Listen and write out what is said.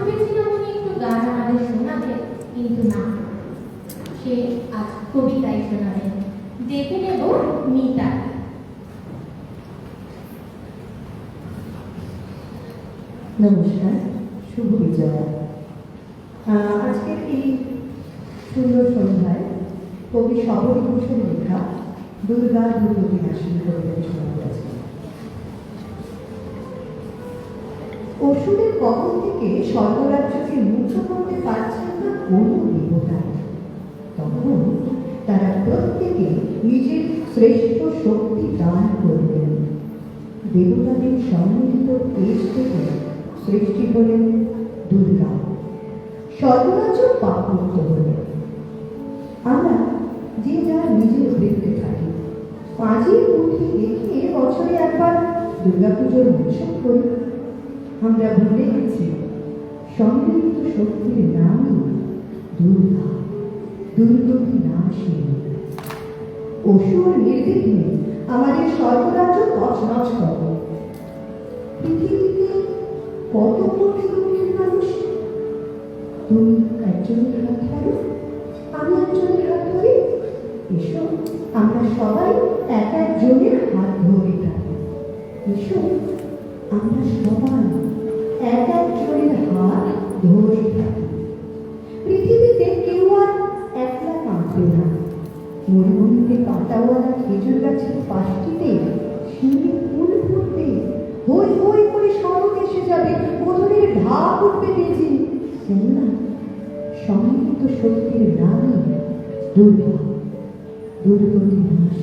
ভেবেছিলাম উনি একটু গান আমাদের শোনাবে, কিন্তু না, সে আজ কবিতাই শোনাবেন। ডেকে নেব মিতা। নমস্কার, শুভ বিজয়া। আজকের এই সুন্দর সন্ধ্যায় কবি শবরী ঘোষের লেখা দুর্গা দুর্গতি নাশিনী কবিতাটি শোনা গেছে। অসুরের কবল থেকে স্বর্গরাজ্যকে মুক্ত করতে পারছেন না কোনো দেবতা। তখন তারা প্রত্যেকে নিজের শ্রেষ্ঠ শক্তি দান করবেন। দেবতাদের সম্মিলিত তেজ থেকে সৃষ্টি হলেন দুর্গা, স্বর্গরাজ্য পাপমুক্ত হলেন। আমরা যে যার নিজের বৃত্তে থাকি, পাঁচের পুঁথি দেখিয়ে বছরে একবার দুর্গাপুজোর উৎসব করি। আমরা ভুলে গেছি সম্মিলিত শক্তির নামই দুর্গা, দুর্গতি নাশিনী। অসুর নির্বিঘ্নে আমাদের স্বর্গরাজ্য তছনছ করে। পৃথিবীতে কত কোটি কোটি মানুষ, তুমি একজনের হাত ধরো, আমি একজনের হাত ধরি। এসো আমরা সবাই এক একজনের হাত ধরে থাকি। এসো আমরা সবাই এক একজনের হাত ধরে থাকি। পৃথিবীতে কেউ আর একলা কাঁদবে না। মরুভূমিতে পাতাওয়ালা খেজুর গাছের পাশটিতে শিউলি ফুল ফুটবে, হই হই করে সড়ক এসে যাবে, বদলের ঢাক উঠবে বেজে। না, সম্মিলিত শক্তির নামই দুর্গা, দুর্গতি নাশ।